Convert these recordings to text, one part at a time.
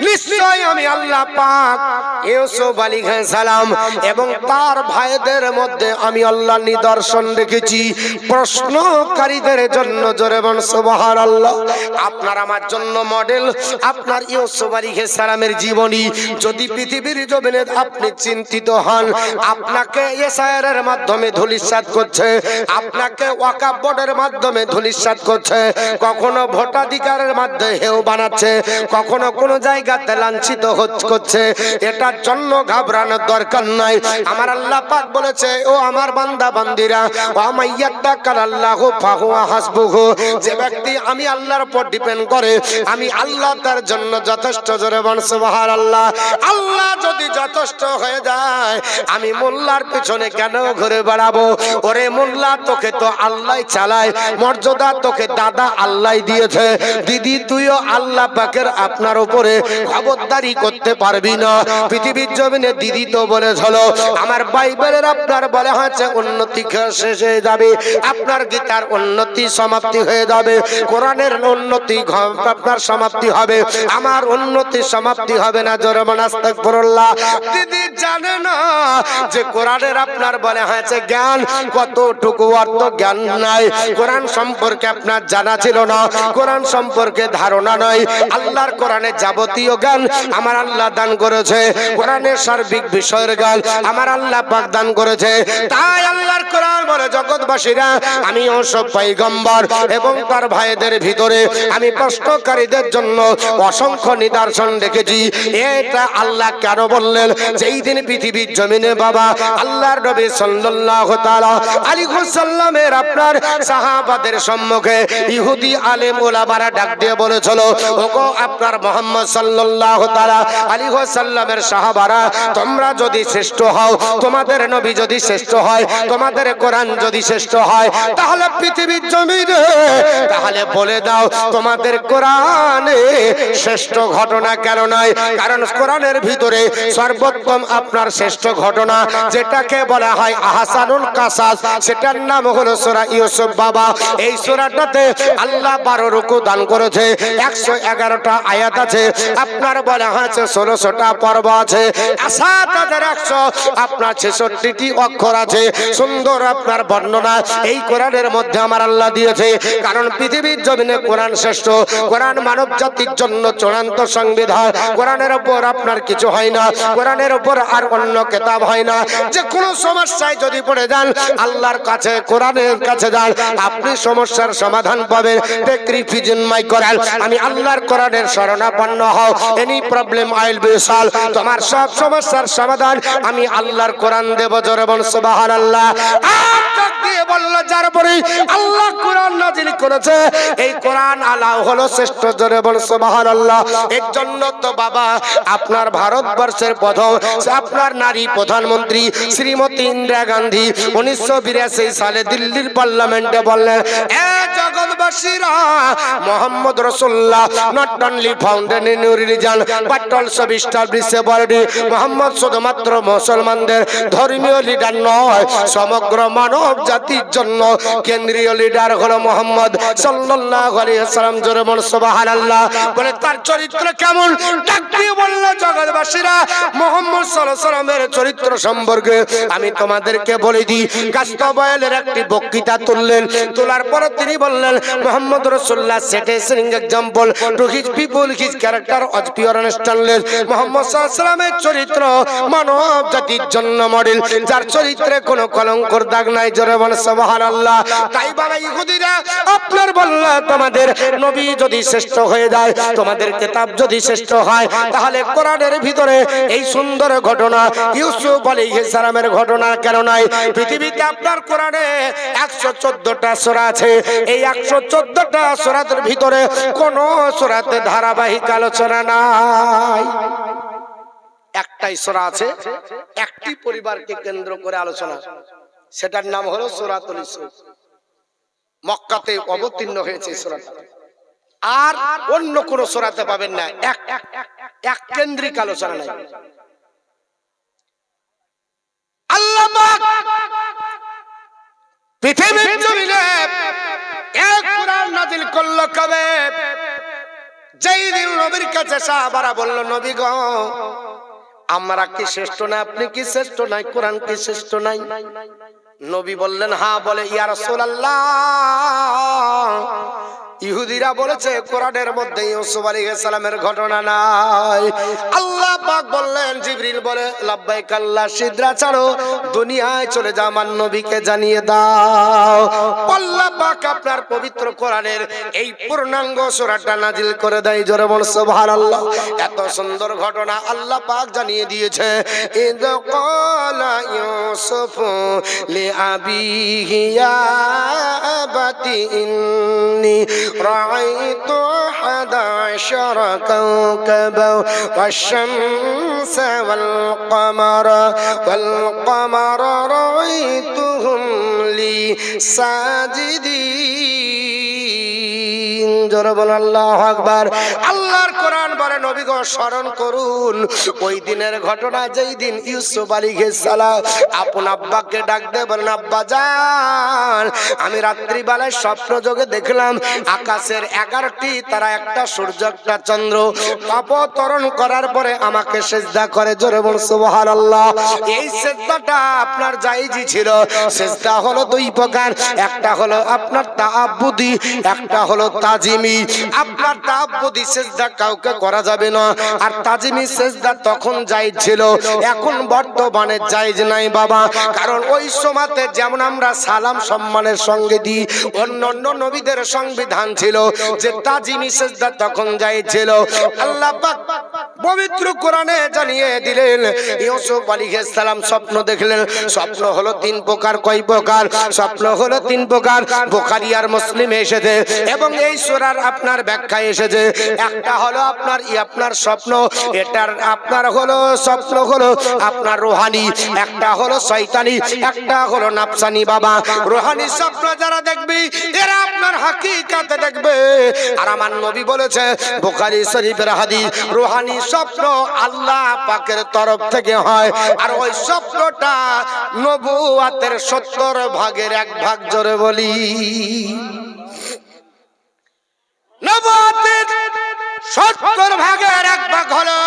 নিশ্চয় আমি আল্লাহ পাক ইউসুফ আলাইহিস সালাম এবং তার ভাইদের মধ্যে আমি আল্লাহ নিদর্শন রেখেছি প্রশ্নকারীদের জন্য। জোরে বল সুবহানাল্লাহ। আপনার আমার জন্য মডেল আপনার ইউসুফ আলাইহিস সালামের জীবনী। যদি পৃথিবীর জমিনে আপনি চিন্তিত হন, আপনাকে এসআইআর মাধ্যমে ধূলিসাৎ করছে, আপনাকে ওয়াকফ বোর্ডের মাধ্যমে ধূলিসাৎ করছে, কখনো ভোটাধিকারের মাধ্যমে হেও বানাচ্ছে, কখনো কোনো জায়গাতে লাঞ্ছিত করছে, এটার জন্য ঘাবড়ানোর দরকার নাই। আমার আল্লাহ পাক বলেছে, ও আমার বান্দা বান্দিরা, ওয়া মাইয়াত্তাকাল্লাহু ফাহুয়া হাসবুহু, যে ব্যক্তি আমি আল্লাহর উপর ডিপেন্ড করে আমি আল্লাহ তার জন্য যথেষ্ট। জোরে বল সুবহানাল্লাহ। আল্লাহ যদি যথেষ্ট হয়ে যায় আমি মোল্লার পিছনে কেন ঘুরে বেড়াবো? ওরে মোল্লা, তোকে তো আল্লাহ চালায়, মর্যাদা তোকে দাদা আল্লাহ দিয়েছে। দিদি তুইও আল্লাহ পাকের আপনার উপরে খবরদারি করতে পারবি না। পৃথিবীর জমিনে দিদি তো বলেছিল, আমার বাইবেলের আপনার বলে হয়েছে উন্নতি শেষ হয়ে যাবে, আপনার গীতার উন্নতি সমাপ্তি হয়ে যাবে, কোরআনের উন্নতি আপনার সমাপ্তি হবে, আমার উন্নতি সমাপ্তি হবে না। জোরে বল আস্তাগফিরুল্লাহ। দিদি জানে না যে কোরআনের আপনার বলে হয়েছে জ্ঞান কতটুকু অর্থ জ্ঞান নাই, কোরআন সম্পর্কে আপনার জানা ছিল না, কোরআন সম্পর্কে ধারণা নাই। আল্লাহর কোরআনের যাবতীয় জ্ঞান আমার আল্লাহ দান করেছে, কোরআনের সার্বিক বিষয়ের জ্ঞান আমার আল্লাহ পাক দান করেছে। তাই আল্লাহর কোরআন বলে, জগৎবাসীরা আমি ইউসুফ পয়গম্বর এবং তার ভাইদের ভিতরে আমি প্রশ্নকারীদের জন্য অসংখ্য নিদর্শন রেখেছি। এটা আল্লাহ কেন বললেন? যেই দিন পৃথিবীর জমিনে বাবা আল্লাহর নবী সাল্লাল্লাহু তাআলা আলাইহি ওয়াসাল্লামের আপনার সাহাবাদের সম্মুখে ইহুদি আলেম ওলামারা ডাক দিয়ে বলেছিল, ওগো আপনার মুহাম্মদ সাল্লাল্লাহু তাআলা আলাইহি ওয়াসাল্লামের সাহাবারা, তোমরা যদি শ্রেষ্ঠ হও, তোমাদের নবী যদি শ্রেষ্ঠ হয়, তোমাদের কোরআন যদি শ্রেষ্ঠ হয়, তাহলে পৃথিবীর জমিনে তাহলে বলে দাও তোমাদের কোরআনে শ্রেষ্ঠ ঘটনা কেন নাই? কারণ কোরআনের ভিতরে সর্বোত্তম আপনার শ্রেষ্ঠ ঘটনা যেটাকে বলা হয় আহসানুল কাসাস, সেটার নাম হলো সূরা ইউসুফ। বাবা এই সূরাটাতে আল্লাহ 12 রুকু দান করেছে, 111টা আয়াত আছে, আপনার বলা হয়েছে 16টা পর্ব আছে, 7100 আপনার 66টি অক্ষর আছে। সুন্দর আপনার বর্ণনা এই কোরআনের মধ্যে আমার আল্লাহ দিয়েছে। কারণ পৃথিবীর জমিনে কোরআন শ্রেষ্ঠ, কোরআন মানব জাতির জন্য চূড়ান্ত সংবিধান। কোরআনের উপর আপনার কিছু হয় না, কোরআনের উপর আর অন্য কিতাব হয় না। যে কোনো সমস্যায় যদি পড়ে যান আল্লাহর কাছে, কোরআনের কাছে যান, আপনি সমস্যার সমাধান পাবেন। টেক রিফিউজ ইন মাই কোরআন, আমি আল্লাহর কোরআনের শরণাপন্ন হও, any problem I will be solve, তোমার সব সমস্যার সমাধান আমি আল্লাহর কোরআন দেব। জোরে বল সুবহানাল্লাহ। আর দিয়ে বলল যার উপরে আল্লাহ কোরআন নাযিল করেছে এই কোরআন আল্লাহ হলো শ্রেষ্ঠ। জোরে বল সুবহানাল্লাহ। এর জন্য তো বাবা আপনার ভারতবর্ষের প্রথম আপনার নারী প্রধানমন্ত্রী শ্রীমতী ইন্দিরা গান্ধী 1982 সালে দিল্লির পার্লামেন্টে বললেন, এ জগৎবাসীরা, Mohammad Rasulullah not only founded in religion but also established body. Mohammad শুধুমাত্র মুসলমানদের ধর্মীয় লিডার নয়, সমগ্র মানব জাতির জন্য কেন্দ্রীয় লিডার হলো মোহাম্মদ সাল্লাল্লাহু আলাইহি ওয়াসাল্লাম। জোরে বল সুবহানাল্লাহ। বলে তার চরিত্র কেমন? ডাক দিয়ে বলল, জগৎবাসীরা, মোহাম্মদ সাল্লাল্লাহু আলাইহি ওয়াসাল্লামের চরিত্র সম্পর্কে আমি তোমাদেরকে বলে দিই। গাস্তবয়েলের একটি বক্তৃতা তুললেন, তোলার পরে তিনি বললেন, Mohammad Rasulullah setting example to his people, his character was pure and stainless. Mohammad সাল্লাল্লাহু আলাইহি ওয়াসাল্লামের চরিত্র মানব জাতির জন্য মডেল, যার চরিত্রে কোনো কলঙ্কর দাগ নাই। জোরে বল সুবহানাল্লাহ। তাই বাবা ইহুদিরা আপনার বলল, তোমাদের নবী যদি শ্রেষ্ঠ হয়ে যায়, তোমাদের কিতাব যদি শ্রেষ্ঠ হয়, তাহলে কোরআনের ভিতরে এই সুন্দর ঘটনা ইউসুফ আলাইহিস সালামের ঘটনা কেন নাই? পৃথিবীতে আপনার কোরআনে 114টা সূরা আছে, এই 114টা সূরার ভিতরে কোন সূরাতে ধারাবাহিক আলোচনা নাই। একটাই সূরা আছে, একটি পরিবারকে কেন্দ্র করে আলোচনা, সেটার নাম হলো সূরাতুল ইউসুফ। মক্কাতে অবতীর্ণ হয়েছে সূরাটা, আর অন্য কোন সূরাতে পাবেন না। এক কেন্দ্রিক আলোচনা নাই। আল্লাহ পাক পৃথিবীর জমিনে এক কোরআন নাযিল করলো কবে? যেই দিন নবীর কাছে সাহাবারা বলল, নবী গো, আমরা কি শ্রেষ্ঠ না, আপনি কি শ্রেষ্ঠ নাই, কোরআন কি শ্রেষ্ঠ নাই? নবী বললেন হ্যাঁ। বলে ইয়া রাসূলুল্লাহ, ইহুদিরা বলেছে কোরআনের মধ্যে ইউসুফ আলাইহিস সালামের ঘটনা নাই। আল্লাহ পাক বললেন, জিবরিল বলে লাব্বাইক আল্লাহ, সিদরা ছাড়ো, দুনিয়ায় চলে যা, আমার নবীকে জানিয়ে দাও। আল্লাহ পাক আপনার পবিত্র কোরআনের এই পূর্ণাঙ্গ সূরাটা নাজিল করে দেয়। জোরে বল সুবহানাল্লাহ। এত সুন্দর ঘটনা আল্লাহ পাক জানিয়ে দিয়েছে। ইদ ক্বালা ইউসুফ লিআবিহি ইয়া আবাতি ইন্নী رأيت 11 كوكبا والشمس والقمر رأيتهم لي ساجدين। জোরে বল আল্লাহু আকবার। আল্লাহর কোরআন বলে, নবী গো স্মরণ করুন ওই দিনের ঘটনা, যেই দিন ইউসুফ আলাইহিস সালাম আপন আব্বাকে ডাক দিয়ে বলেন, আব্বা জান, আমি রাত্রিবেলায় স্বপ্ন যোগে দেখলাম আকাশের 11টি তারা, একটা সূর্য একটা চন্দ্র, অবতরণ করার পরে আমাকে সিজদা করে। জোরে বল সুবহানাল্লাহ। এই সিজদাটা আপনার জায়েজই ছিল। সিজদা হলো দুই প্রকার, একটা হলো আপনার তাআব্বুদি, একটা হলো তাজিমি। আপনার তাআব্বুদি সিজদা কাউকে করা যাবে না, আর তাজিমি সিজদা তখন জায়েজ ছিল, এখন বর্তমানে জায়েজ নাই বাবা। কারণ ওই সময়তে যেমন আমরা সালাম সম্মানের সঙ্গে দিই, অন্যান্য নবীদের সংবিধান ছিল যে তাজিমি সিজদা তখন জায়েজ ছিল। আল্লাহ পাক পবিত্র কোরআনে জানিয়ে দিলেন, ইউসুফ আলাইহিস সালাম স্বপ্ন দেখলেন। স্বপ্ন হলো 3 প্রকার। কয় প্রকার? স্বপ্ন হলো 3 প্রকার। বুখারী আর মুসলিমে এসেছে এবং এই সূরার আপনার ব্যাখ্যায় এসেছে। একটা হলো আপনার স্বপ্ন, এটার আপনার হলো স্বপ্ন হলো আপনার রুহানি, একটা হলো শয়তানি, একটা হলো নাফসানি বাবা। রুহানি স্বপ্ন যারা দেখবে এরা আপনার হাকিকাতে দেখবে। আর আমার নবী বলেছে, বুখারী শরীফের হাদিস, রুহানি স্বপ্ন আল্লাহ পাকের তরফ থেকে হয়, আর ওই স্বপ্নটা নবুয়াতের 70 ভাগের 1 ভাগ। জোরে বলি নবুয়াতের 70 ভাগের 1 ভাগ হলো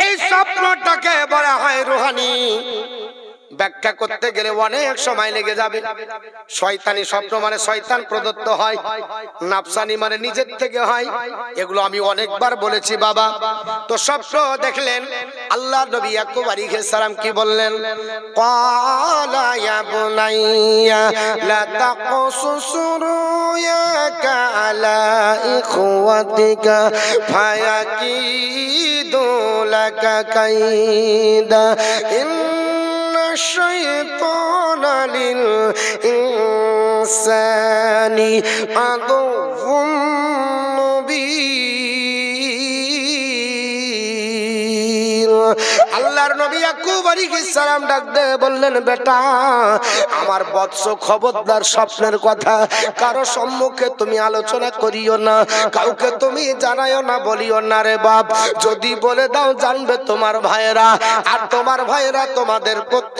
এই স্বপ্নটাকে বলা হয় রুহানি। ব্যাখ্যা করতে গেলে অনেক সময় লেগে যাবে। শয়তানি স্বপ্ন মানে শয়তান প্রদত্ত হয়, নাফসানি মানে নিজের থেকে হয়। এগুলো আমি অনেকবার বলেছি বাবা। তো স্বপ্ন দেখলেন, আল্লাহ নবী ইয়াকুব আলাইহিস সালাম কি বললেন? ক্বালা ইয়া বুনাইয়া লা তাকসুস রুয়াকা আলা ইখওয়াতিকা ফায়াকিদু লাকা কাইদা الشيطان للإنسان عدو مبين। আল্লাহর নবী ইয়াকুব আলাইহিস সালাম ডাক দিয়ে বললেন, বেটা আমার বৎস, খবরদার স্বপ্নের কথা কারো সম্মুখে তুমি আলোচনা করিও না, কাউকে তুমি জানাইও না, বলিও না রে বাপ। যদি বলে দাও জানবে তোমার ভাইয়েরা, আর তোমার ভাইয়েরা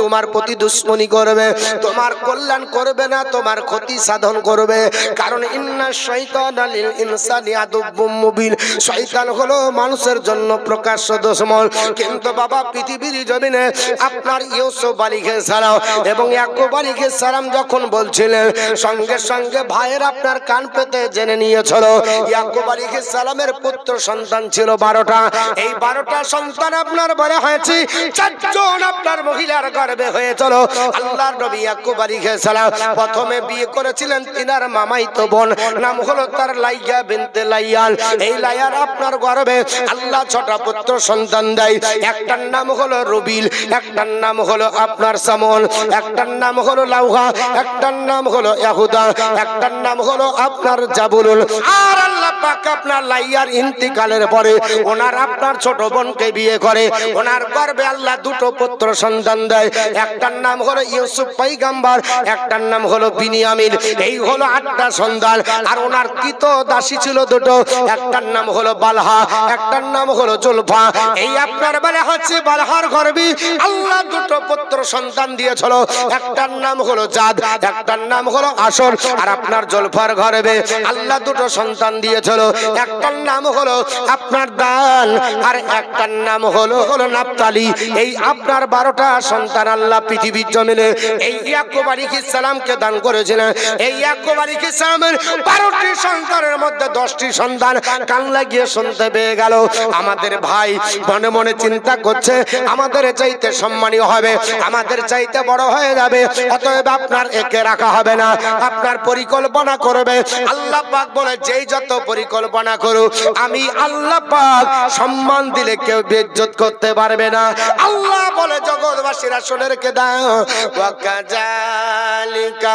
তোমার প্রতি দুশমনি করবে, তোমার কল্যাণ করবে না, তোমার ক্ষতি সাধন করবে। কারণ ইন্না শাইতানা লিল ইনসানি আদুব্বুম মুবিন, শয়তান হলো মানুষের জন্য প্রকাশ্য দুশমন। কিন্তু বাবা পৃথিবীর জমিনে আপনার ইউসুফ আলাইহিস সালাম এবং ইয়াকুব আলাইহিস সালাম যখন বলছিলেন, সঙ্গে সঙ্গে ভাইয়ের আপনার কান পেতে জেনে নিয়েছিল ইয়াকুব আলাইহিস সালামের পুত্র সন্তান ছিল 12টা। এই 12টা সন্তান আপনার বড় হয়েছে, 4 জন আপনার মহিলার গর্ভে হয়েছিল। আল্লাহর নবী ইয়াকুব আলাইহিস সালাম প্রথমে বিয়ে করেছিলেন তিনার মামাইতো বোন, নাম হলো তার লাইয়া বিনতে লাইয়াল। এই লাইয়ার আপনার গর্ভে আল্লাহ 6টা পুত্র সন্তান দেয়। একটার নাম হলো রবিল, একটার নাম হলো আপনার সামল, একটার নাম হলো লাউহা, একটার নাম হলো ইয়াহুদা, একটার নাম হলো আপনার জাবুলুল। আর আল্লাহ পাক আপনার লাইয়ার ইন্তিকালের পরে ওনার আপনার ছোট বোনকে বিয়ে করে, ওনার গর্ভে আল্লাহ 2টো পুত্র সন্তান দেয়। একটার নাম হলো ইউসুফ পয়গম্বর, একটার নাম হলো বিনিয়ামিন। এই হলো 8টা সন্তান। আর ওনার কৃত দাসী ছিল 2টো, একটার নাম হলো বালহা, একটার নাম হলো জুলফা। এই আপনার বলে হচ্ছে বালহার গর্ভে আল্লাহ দুটো পুত্র সন্তান দিয়েছিল, একটার নাম হলো জাদ, একটার নাম হলো আসর। আর আপনার জলফার গর্ভে আল্লাহ দুটো সন্তান দিয়েছিল, একটার নাম হলো আপনার দান, আর একটার নাম হলো নাফতালি। এই আপনার 12টা সন্তান আল্লাহ পৃথিবীর জমিনে এই ইয়াকুব আলাইহিস সালামকে দান করেছিলেন। এই ইয়াকুব আলাইহিস সালামের 12টি সন্তানের মধ্যে 10টি সন্তান কান লাগিয়ে শুনতে পেয়ে গেল। আমাদের ভাই মনে মনে চিন্তা করছে আমাদের চাইতে সম্মানীয় হবে, আমাদের চাইতে বড় হয়ে যাবে, অতএব আপনার একে রাখা হবে না, আপনার পরিকল্পনা করবে। আল্লাহ পাক বলে যেই যত পরিকল্পনা করুক আমি আল্লাহ পাক সম্মান দিলে কেউ বেইজ্জত করতে পারবে না। আল্লাহ বলে জগৎবাসীরা শুনে রেখে দাও, ওয়া কাযালিকা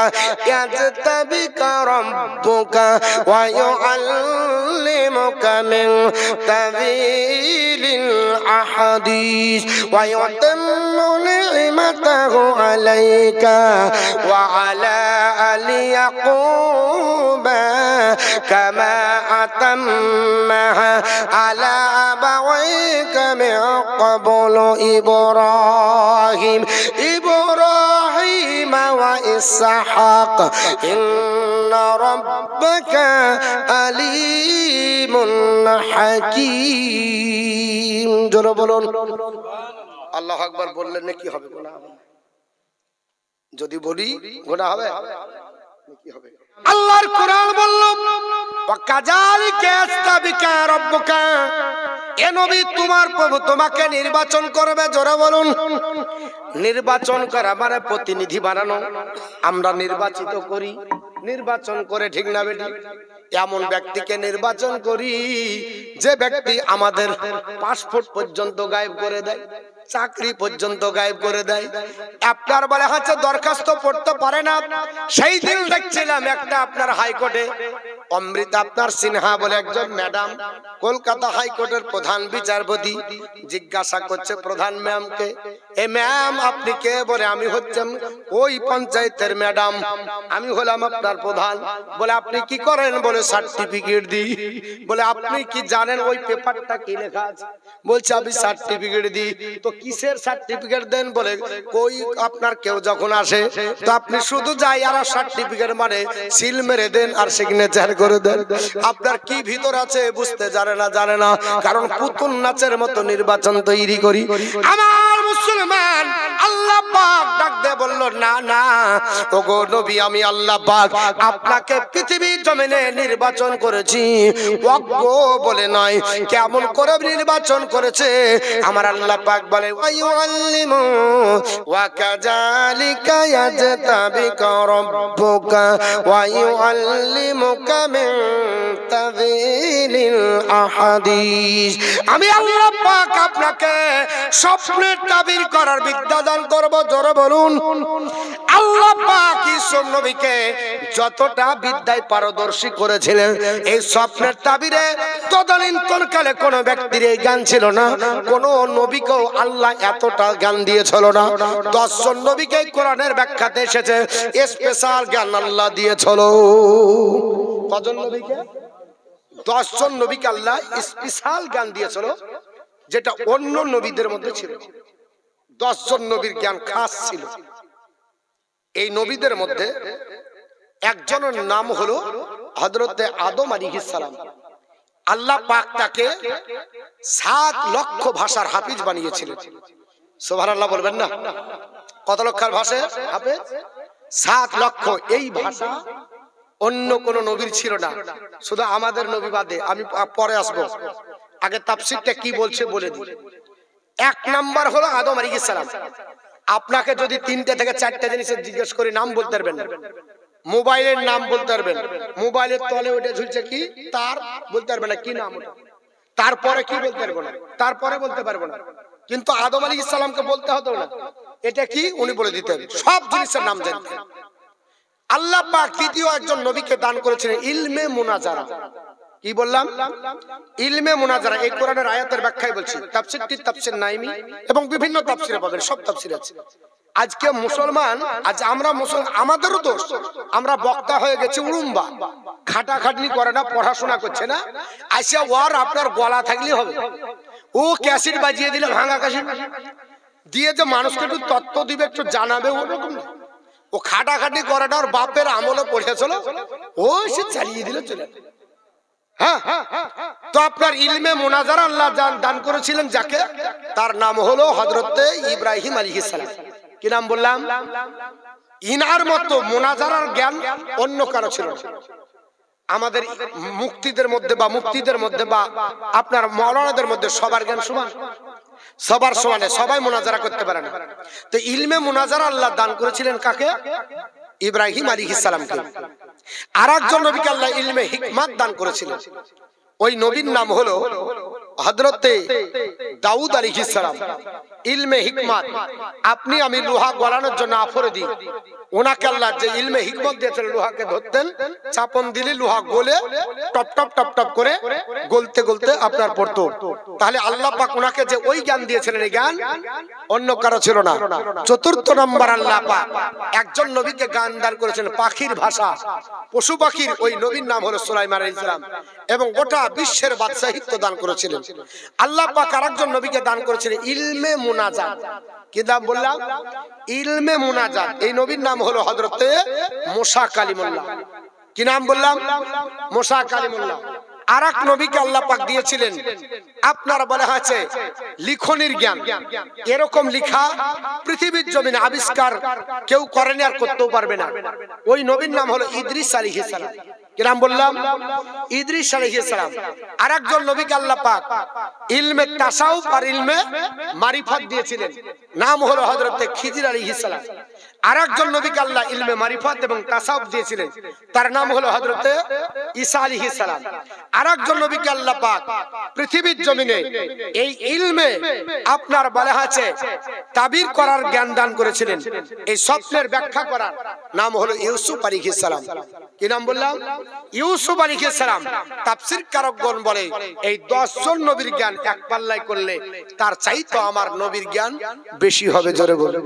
ইয়াজতাবিকা রাব্বুকা ওয়া ইউআল্লিমুকা মিন তাবিলিল আহাদিস ওয়া ইউতাম্মু নি'মাতাহু আলাইকা ওয়া আলা আলি ইয়াকুবা কামা আতাম্মাহা আলা আবাওয়াইকা মিন ক্বাবলু ইব্রাহিম ওয়া ইসহাক ইন্না রাব্বাকা আলিমুন হাকীম। জোরে বলুন আল্লাহু আকবার। বললেন না কি হবে? গুনাহ হবে। যদি বলি গুনাহ হবে কি হবে? আল্লাহর কোরআন বলল ওয়া কাযালিকা ইয়াস্তাবিকা রাব্বুকা, এ নবী তোমার প্রভু তোমাকে নির্বাচন করবে। জোরে বলুন নির্বাচন করা মানে প্রতিনিধি বানানো। আমরা নির্বাচিত করি, নির্বাচন করে, ঠিক না বেটি? এমন ব্যক্তিকে নির্বাচন করি যে ব্যক্তি আমাদের পাসপোর্ট পর্যন্ত গায়েব করে দেয়, চাকরি পর্যন্ত গায়েব করে দেয়। আপনার বলে হচ্ছে দরখাস্ত পড়তে পারে না। সেই দিন দেখছিলাম একটা আপনার হাইকোর্টে অমৃতা আপনার সিনহা বলে একজন ম্যাডাম, কলকাতা হাইকোর্টের প্রধান বিচারপতি, জিজ্ঞাসা করছে প্রধান ম্যামকে, এ ম্যাম আপনি কে? বলে আমি হচ্ছেন ওই পঞ্চায়েতের ম্যাডাম, আমি হলাম আপনার প্রধান। বলে আপনি কি করেন? বলে সার্টিফিকেট দিই। বলে আপনি কি জানেন ওই পেপারটা কি লেখা আছে? বলছে আমি সার্টিফিকেট দিই। তো কিসের সার্টিফিকেট দেন? বলে কই আপনার কেউ যখন আসে তো আপনি শুধু যাই আর সার্টিফিকেট মানে সিল মেরে দেন আর সিগনেচার করে দেন। আপনার কি ভিতর আছে বুঝতে জানে না, কারণ পুতুল নাচের মতো নির্বাচন তৈরি করি। আমার মুসলমান আল্লাহ পাক ডাক দিয়ে বলল, না না ওগো নবী, আমি আল্লাহ পাক আপনাকে পৃথিবীর জমিনে নির্বাচন করেছি। অজ্ঞ বলে নয়, কেমন করে নির্বাচন করেছে আমার আল্লাহ পাক বলে, ওয়ায়ুআল্লিমু ওয়া কাযালিকা ইয়াজতাবিকা রাব্বুকা ওয়া ইউআল্লিমুকা মিন তাবিলিল আহাদিস। আমি আল্লাহ পাক আপনাকে স্বপ্নের তাবির করার বিদ্যা দান করব। জোরে বলুন আল্লাহ পাক ইসম নবীকে যতটা বিদ্যায় পারদর্শী করেছিলেন, এই স্বপ্নের তাবিরে তদানীন্তনকালে কোন ব্যক্তির এই জ্ঞান ছিল না, কোন নবীকেও আল্লাহ এতটা জ্ঞান দিয়েছিল না। 10 জন নবীকে কোরআনের ব্যাখ্যাতে এসেছে স্পেশাল জ্ঞান আল্লাহ দিয়েছিল। কজন নবীকে? 10 জন নবীকে আল্লাহ স্পেশাল জ্ঞান দিয়েছিল, যেটা অন্য নবীদের মধ্যে ছিল। 10 জন নবীর জ্ঞান খাস ছিল। এই নবীদের মধ্যে একজনের নাম হলো হযরতে আদম আলাইহিস সালাম। আল্লাহ পাক তাকে 7 লক্ষ ভাষার হাফিজ বানিয়েছিলেন। সুবহানাল্লাহ বলবেন না? কত লক্ষের ভাষা হাফেজ? 7 লক্ষ। এই ভাষা অন্য কোন নবীর ছিল না, শুধু আমাদের নবী বাদে। আমি পরে আসবো, আগে তাফসীরটা কি বলছে বলে দিই। 1 নাম্বার হলো আদম আলাইহিস সালাম। আপনাকে যদি 3টে থেকে 4টে জিনিসের জিজ্ঞেস করি নাম বলতে পারবেন না। মোবাইলের নাম বলতে পারবেন, মোবাইলের তলে ওটা ঝুলছে কি তার বলতে পারবেন না, কি নাম ওটা। তারপরে কি বলতে পারবো না, তারপরে বলতে পারবো না। কিন্তু আদম আলাইহিস সালামকে বলতে হতো না এটা কি, উনি বলে দিতেন, সব জিনিসের নাম জানতেন। আল্লাহ পাক দ্বিতীয় একজন নবীকে দান করেছিলেন ইলমে মুনাজারা। কি বললাম? ইলমে মুনাজারা। এই কোরআনের আয়াতের ব্যাখ্যায় বলছি, তাফসীরটি তাফসীর নাইমি এবং বিভিন্ন তাফসীরে পাবেন, সব তাফসীর আছে। আজকে মুসলমান, আজ আমরা আমাদেরও দোষ, আমরা বক্তা হয়ে গেছি উড়ুম্বা, খাটাখাটনি করে না, পড়াশোনা করছে না। আইসা ওয়ার আপনার গলা থাকলেই হবে, ও ক্যাসেট বাজিয়ে দিলে, ভাঙা ক্যাসেট দিয়ে যে মানুষকে একটু তত্ত্ব দিবে, একটু জানাবে, ওরকম না। ও খাটাখাটি করাটা ওর বাপের আমলে পড়েছিল, ও সে চালিয়ে দিল, চলে। হ্যাঁ, তো আপনার ইলমে মুনাজারা আল্লাহ দান করেছিলেন যাকে, তার নাম হলো হযরতে ইব্রাহিম আলাইহিস সালাম। কি নাম বললাম? ইনার মতো মুনাজারার জ্ঞান অন্য কারো ছিল না। আমাদের মুক্তিদের মধ্যে বা মুক্তিদের মধ্যে বা আপনার মাওলানাদের মধ্যে সবার জ্ঞান সমান, সবার সমানে, সবাই মুনাজারা করতে পারে না। তো ইলমে মুনাজারা আল্লাহ দান করেছিলেন কাকে? ইব্রাহিম আলাইহিস সালামকে। আরেকজন নবীকে আল্লাহ ইলমে হিকমত দান করেছিলেন, ওই নবীর নাম হলো হযরতে দাউদ আলাইহিস সালাম। ইলমে হিকমত, আপনি আমি লোহা গলানোর জন্য আফরে দিই, ওনাকে আল্লাহ যে ইলমে হিকমত দিয়েছেন, লোহাকে ধরতেন, চাপন দিলে লোহা গলে টপ টপ টপ টপ করে গলতে গলতে আপনার পড়তো। তাহলে আল্লাহ পাক ওনাকে যে ওই জ্ঞান দিয়েছিলেন, এই জ্ঞান অন্য কারো ছিল না। চতুর্থ নম্বর, আল্লাহ পাক একজন নবীকে জ্ঞান দান করেছেন পাখির ভাষা, পশু পাখির, ওই নবীর নাম হলো সুলাইমান আলাইহিস সালাম, এবং গোটা বিশ্বের বাদশাহিত্ব দান করেছিলেন। আল্লাহ পাক আরেকজন নবীকে দান করেছিলেন ইলমে মুনাজাত। কি নাম বললাম? ইলমে মুনাজাত। এই নবীর নাম হলো হযরতে মুসা কালিমুল্লাহ। কি নাম বললাম? মুসা কালিমুল্লাহ। আরেক নবীকে আল্লাহ পাক দিয়েছিলেন আপনার বলা হয়েছে লিখনির জ্ঞান। এরকম লিখা পৃথিবীর জমিনে আবিষ্কার কেউ করেনি, আর করতেও পারবে না। ওই নবীর নাম হলো ইদ্রিস আলাইহিস সালাম। কি নাম বললাম? ইদ্রিস আলাইহিস সালাম। আরেকজন নবীকে আল্লাহ পাক ইলমে তাসাউফ আর ইলমে মারিফাত দিয়েছিলেন, নাম হলো হযরতে খিজির আলাইহিস সালাম। আরেকজন নবীকে আল্লাহ ইলমে মারিফাত এবং তাসাউফ দিয়েছিলেন, তার নাম হলো হযরতে ঈসা আলাইহিস সালাম। আরেকজন নবীকে আল্লাহ পাক পৃথিবীর জমিনে এই ইলমে আপনার বলা আছে তাবির করার জ্ঞান দান করেছিলেন, এই স্বপ্নের ব্যাখ্যা করার, নাম হলো ইউসুফ আলাইহিস সালাম। কি নাম বললাম? ইউসুফ আলাইহিস সালাম। তাফসীর কারকগণ বলে এই 10 জন নবীর জ্ঞান এক পাল্লায় করলে তার চাইতে আমার নবীর জ্ঞান বেশি হবে। জোরে বলে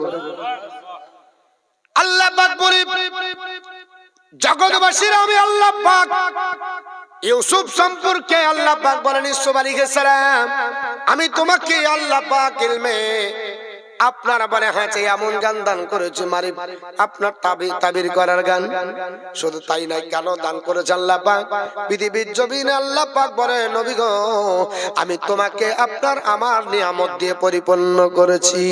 আল্লাহ পাক বলে জগৎবাসীর আমি আল্লাহ পাক ইউসুফ সম্পর্কে আল্লাহ পাক বলেন ইউসুফ আলাইহিস সালাম, আমি তোমাকে আল্লাহ পাক ইলমে আপনারা বলে হয়েছে এমন জ্ঞান দান করেছে, মারিফ আপনার তাবির করার জ্ঞান। শুধু তাই নাই, কেন দান করেছে আল্লাহ পাক পৃথিবীর জমিনে আল্লাহ পাক বলে নবী গো, আমি তোমাকে আপনার আমার নিয়ামত দিয়ে পরিপূর্ণ করেছি।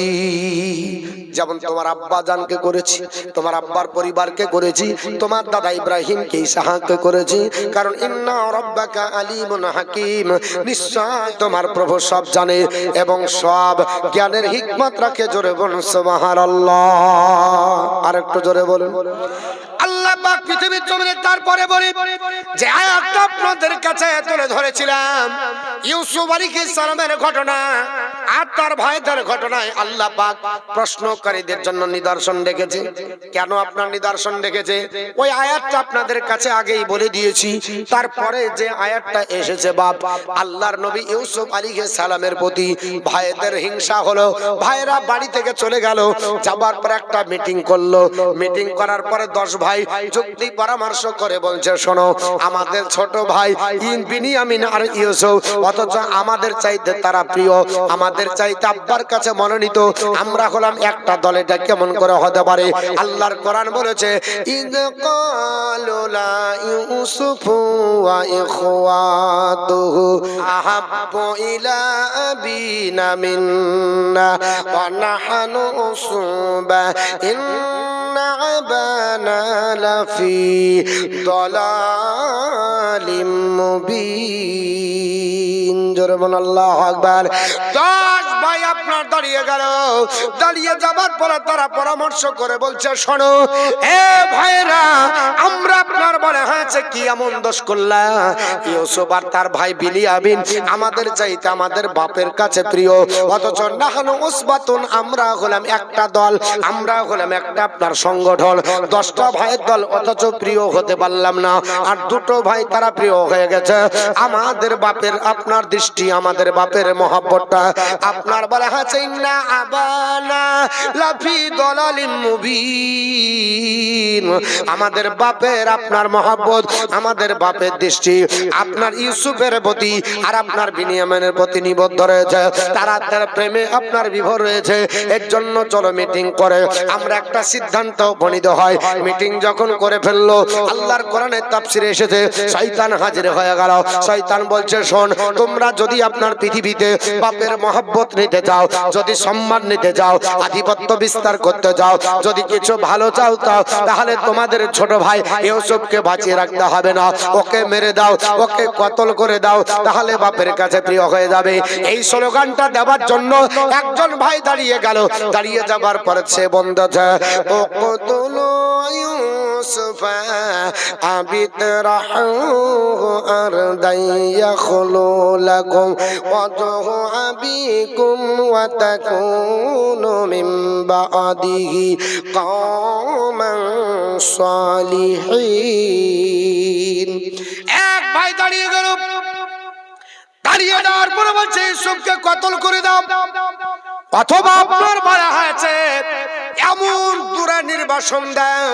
যেমন তোমার আব্বা জানকে করেছি, তোমার আব্বার পরিবারকে করেছি, তোমার দাদা ইব্রাহিমকে ইসহাককে করেছি, কারণ ইন্না রাব্বাকা আলিমুন হাকিম, নিশ্চয় তোমার প্রভু সব জানে এবং সব জ্ঞানের হিকমত রাখে। জোরে বলুন সুবহানাল্লাহ। আরেকটু জোরে বলুন আল্লাহ পাক পৃথিবীর জমিনে। তারপরে বলি যে আয়াতটা আপনাদের কাছে তুলে ধরেছিলাম ইউসুফ আলাইহিস সালামের ঘটনা আর তার ভাইদের ঘটনায় আল্লাহ পাক প্রশ্নকারীদের জন্য নিদর্শন রেখেছে। কেন আপনার নিদর্শন রেখেছে ওই আয়াতটা আপনাদের কাছে আগেই বলে দিয়েছি। তারপরে যে আয়াতটা এসেছে, বাপ আল্লাহর নবী ইউসুফ আলাইহিস সালামের প্রতি ভাইদের হিংসা হলো, ভাইরা বাড়ি থেকে চলে গেল, যাবার পর একটা মিটিং করলো। মিটিং করার পরে 10 ভাই যুক্তি পরামর্শ করে বলছে, শোনো আমাদের ছোট ভাই বিনিয়ামিন আর ইউসুফ অথচ আমাদের চাইতে তারা প্রিয়, আমাদের চাইতে আব্বার কাছে মনোনীত, আমরা হলাম একটা দল, এটা কেমন করে হতে পারে? আল্লাহর কোরআন বলেছে ইয ক্বালু লা ইউসুফু ওয়া ইখওয়াতুহু আহাব্বু ইলা আবিনা মিন্না ওয়া নাহনু উসবা ইন্না আবানা লাফি দালালিম মুবিন। জোরে বলুন আল্লাহু আকবার। 10 ভাই আপনার দাঁড়িয়ে গেল, দাঁড়িয়ে যাবার পরে তারা পরামর্শ করে বলছে, শোনো এ ভাইরা, আমরা আপনার বলে হয়েছে কি এমন দোষ করলাম? ইউসুফ আর তার ভাই বিনিয়ামিন আমাদের চাইতে আমাদের বাপের কাছে প্রিয়, অথচ নাহনু উসবাতুন, আমরা হলাম একটা দল, আমরা হলাম একটা আপনার সংগঠন, 10টা ভাইয়ের দল, অথচ প্রিয় হতে পারলাম না। আর 2টো ভাই তারা প্রিয় হয়ে গেছে। আমাদের বাপের আপনার দৃষ্টি, আমাদের বাপের মহব্বতটা আপনার আপনার বলা আছে না আবানা লাফি দালালিম মুবিন। আমাদের বাপের আপনার মহব্বত, আমাদের বাপের দৃষ্টি আপনার ইউসুফের প্রতি আর আপনার বিনিয়ামিনের প্রতি নিবদ্ধ রয়েছে, তারা তার প্রেমে আপনার বিভোর রয়েছে। এর জন্য চলো মিটিং করে আমরা একটা সিদ্ধান্ত উপনীত হয়। মিটিং যখন করে ফেললো, আল্লাহর কোরআনের তাফসিরে এসেছে শয়তান হাজির হয়ে গেল। শয়তান বলছে শোন, তোমরা যদি আপনার পৃথিবীতে বাপের মহব্বত নিতে চাও, যদি সম্মান নিতে চাও, আধিপত্য বিস্তার করতে চাও, যদি কিছু ভালো চাও তাহলে তোমাদের ছোট ভাই ইউসুফকে বাঁচিয়ে রাখতে হবে না, ওকে মেরে দাও, ওকে কতল করে দাও, তাহলে বাপের কাছে প্রিয় হয়ে যাবে। এই স্লোগানটা দেওয়ার জন্য একজন ভাই দাঁড়িয়ে গেল। দাঁড়িয়ে যাবার পরে সে বলছে ও কতলো ইউসুফা আবিতরাহু আরদাইয়া খুলু লাকুম ওয়াজহু আবিকুম ওয়া তাকুনু মিন বাদিহি কওমান সালিহিন। এক ভাই দাঁড়িয়ে গেল। দাঁড়িয়ে যাওয়ার পরে বলছে ইউসুফকে কতল করে দাও, অথবা আপনার বলা হয়েছে এমন দূরে নির্বাসন দাও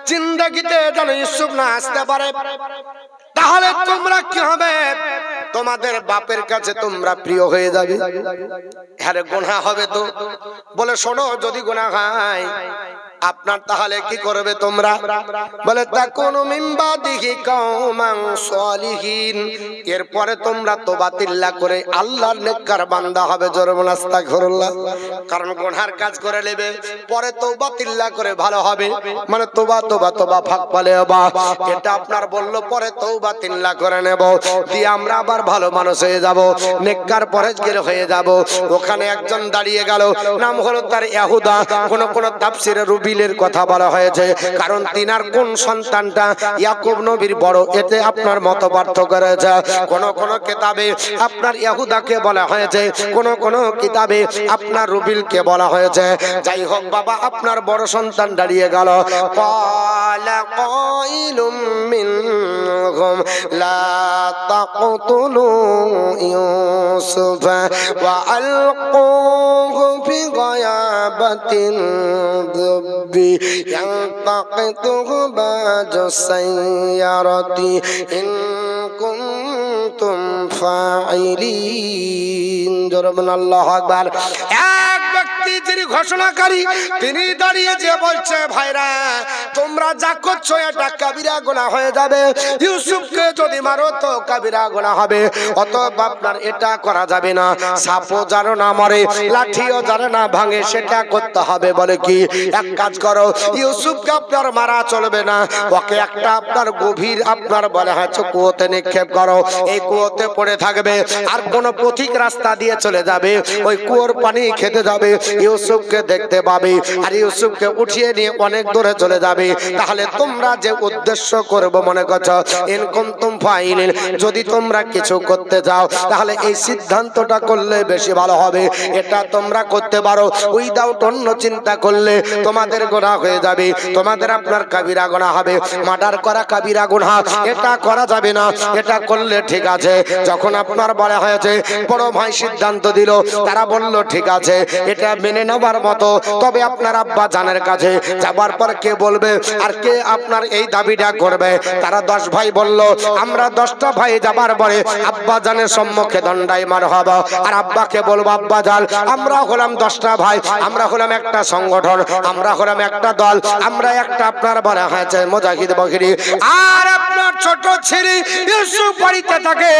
জিন্দেগিতে যেন ইউসুফ না আসতে পারে, তাহলে তোমরা কি হবে, তোমাদের বাপের কাছে তোমরা প্রিয় হয়ে যাবে। আরে গুনাহ হবে তো। বলে শোনো, যদি গুনাহ হয় আপনার তাহলে কি করবে তোমরা? বলে তাকুনু মিন বাদিহি কওমান সালিহিন, এরপরে তোমরা তওবাতিল্লাহ করে আল্লাহর নেককার বান্দা হবে। জোরে বল আস্তাগফিরুল্লাহ। কারণ গুনাহর কাজ করে নেবে, পরে তওবাতিল্লাহ করে ভালো হবে, মানে তোবা তোবা তোবা ফাঁক পালে বা এটা আপনার বললো, পরে তওবাতিল্লাহ করে নেব, দিয়ে আমরা আবার ভালো মানুষ হয়ে যাব, নেককার পরহেজগার হয়ে যাব। ওখানে একজন দাঁড়িয়ে গেল, নাম হলো তার ইহুদা। কোন কোন তাফসিরে রুবিলের কথা বলা হয়েছে, কারণ তিনার কোন সন্তানটা ইয়াকুব নবীর বড়, এতে আপনার মত পার্থক্য রয়েছে। কোন কোন কিতাবে আপনার ইহুদাকে বলা হয়েছে, কোন কোন কিতাবে আপনার রুবিলকে বলা হয়েছে। যাই হোক বাবা, আপনার বড় সন্তান দাঁড়িয়ে গেল। ক্বালা কাইলুম মিনহুম লা তাকতুলু ইউসুফা ওয়া আলকুহু ফি গায়াবাতিল যুব্বি ইয়ালতাকিতুহু বাজু সাইয়ারাতি ইন কুনতুম ফাইলিন। জোরে বলুন আল্লাহু আকবার। এক ব্যক্তি যিনি ঘোষণাকারী, তিনি দাঁড়িয়ে যে বলছে ভাইরা তোমরা যা করছো এটা কাবিরা গুনাহ হয়ে যাবে, ইউসুফকে যদি মারো তো কাবিরা গুনাহ হবে, অতএব আপনার এটা করা যাবে না। সাপও যেন না মরে, লাঠিও যেন না ভাঙে, সেটা করতে হবে। বলে কি, এক কাজ করো, ইউসুফকে আপনার মারা চলবে না, ওকে একটা আপনার গভীর আপনার বলে হচ্ছে কুয়োতে নিক্ষেপ করো। এই কুয়োতে পড়ে থাকবে, আর কোন পথিক রাস্তা দিয়ে চলে যাবে, ওই কুয়োর পানি খেতে যাবে, ইউসুফকে দেখতে পাবে, আর ইউসুফকে উঠিয়ে নিয়ে অনেক দূরে চলে যাবে। তাহলে তোমরা যে উদ্দেশ্য করবো মনে করছো, ইন কুনতুম ফাইলিন, যদি তোমরা কিছু করতে যাও তাহলে এই সিদ্ধান্তটা করলে বেশি ভালো হবে। এটা তোমরা করতে পারো, উইদাউট অন্য চিন্তা করলে তোমাদের গুনাহ হয়ে যাবে, তোমাদের আপনার কাবিরা গুনাহ হবে। মার্ডার করা কাবিরা গুনাহ, এটা করা যাবে না, এটা করলে ঠিক আছে। যখন আপনার বলা হয়েছে, বড় ভাই সিদ্ধান্ত দিল, তারা বলল ঠিক আছে, এটা মেনে নেবার মতো। তবে আপনার আব্বা জানের কাছে যাবার পর কে বলবে আর কে আপনার এই দাবিটা করবে? তারা 10 ভাই বলল, আমরা 10টা ভাই যাবার পরে আব্বা জানের সম্মুখে দণ্ডায়মান হব, আর আব্বাকে বলবো আব্বা জান, আমরা হলাম 10টা ভাই, আমরা হলাম একটা সংগঠন, আমরা হলাম একটা দল, আমরা একটা আপনার বলা হয়েছে মুজাহিদ বকরি, আর আপনার ছোট ছেলে ইউসুফ বাড়িতে থাকে,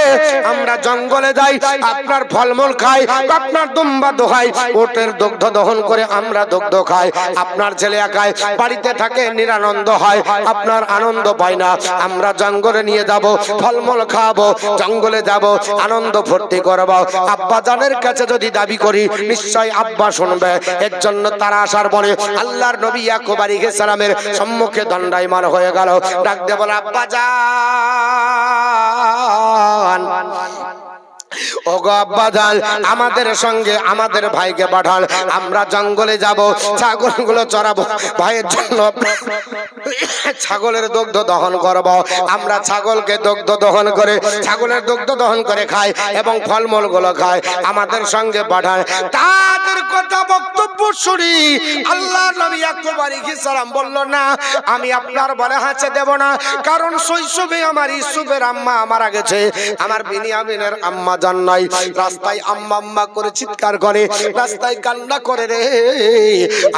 আমরা জঙ্গলে যাই, আপনার ফলমূল খাই, আপনার দুম্বা দোহাই, ওটের দুগ্ধ দহন করে আমরা দুগ্ধ খাই, আপনার ছেলে একাই বাড়িতে থাকে, নিরানন্দ হয়, আপনার আনন্দ পায় না। আমরা জঙ্গলে নিয়ে যাব, ফলমূল খাবো, জঙ্গলে যাব, আনন্দ ফুর্তি করব। আব্বা জানের কাছে যদি দাবি করি, নিশ্চয় আব্বা শুনবে। এর জন্য তারা আসার পরে আল্লাহর নবী ইয়াকুব আলাইহিস সালামের সম্মুখে দণ্ডায়মান হয়ে গেল। ডাক দিয়ে বলে, আব্বা জান, ওগো আব্বাজান, আমাদের সঙ্গে আমাদের ভাইকে পাঠান, আমরা জঙ্গলে যাব, ছাগলগুলো চড়াবো, ভাইয়ের জন্য ছাগলের দুগ্ধ দহন করব। আমরা ছাগলকে দুগ্ধ দহন করে, ছাগলের দুগ্ধ দহন করে খাই এবং ফলমূল গুলো খাই, আমাদের সঙ্গে পাঠান। তাদের কথা বক্তব্য শুনি আল্লাহ নবী ইয়াকুব আলাইহিস সালাম বলল, না, আমি আপনার বলে হাঁচে দেব না, কারণ শৈশবে আমার ইউসুফের আম্মা মারা গেছে, আমার বিনিয়ামিনের আম্মা জান নাই। রাস্তায় আম্মা আম্মা করে চিৎকার করে, রাস্তায় কান্না করে রে।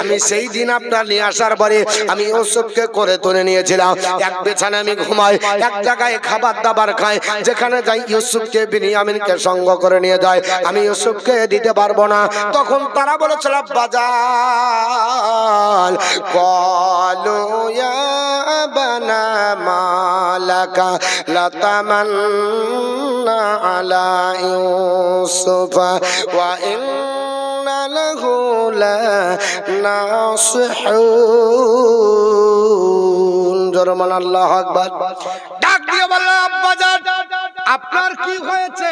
আমি সেই দিন আপনার নিয়ে আসার পরে আমি ইউসুফকে করে তুলে নিয়েছিলাম, এক বিছানায় আমি ঘুমাই, এক জায়গায় খাবার দাবার খাই, যেখানে যাই ইউসুফকে বিনিয়ামিনকে সঙ্গ করে নিয়ে যায়, আমি ইউসুফকে দিতে পারবো না। তখন তারা বলেছিল, বাজাল ক্বালু ইয়া বানা মালাকা লাতামান্না আলা ইউসুফা ওয়া ইন্না লাহু লানাসিহুন। জোরমান আল্লাহু আকবার। ডাক দিয়ে বলল, আব্বাজান, আপনার কি হয়েছে?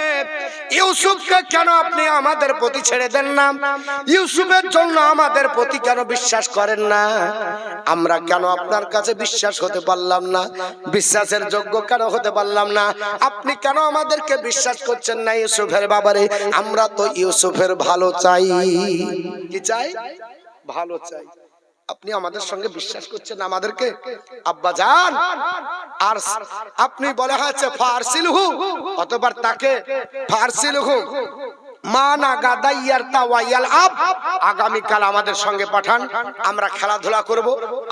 ইউসুফকে কেন আপনি আমাদের প্রতি ছেড়ে দেন না? ইউসুফের জন্য আমাদের প্রতি কেন বিশ্বাস করেন না? আমরা কেন আপনার কাছে বিশ্বাস হতে পারলাম না? বিশ্বাসের যোগ্য কেন হতে পারলাম না? আপনি কেন আমাদেরকে বিশ্বাস করছেন না ইউসুফের ব্যাপারে? আমরা তো ইউসুফের ভালো চাই। কি চাই? ভালো চাই। আপনি আমাদের সঙ্গে বিশ্বাস করছেন আমাদেরকে? আব্বাজান, আর আপনি বলে হয়েছে ফারসিলহু, অতঃপর তাকে ফারসিলহু মানা গাদাইয়ার তাওয়াইয়াল আব, আগামীকাল আমাদের সঙ্গে পাঠান, আমরা খেলাধুলা করব,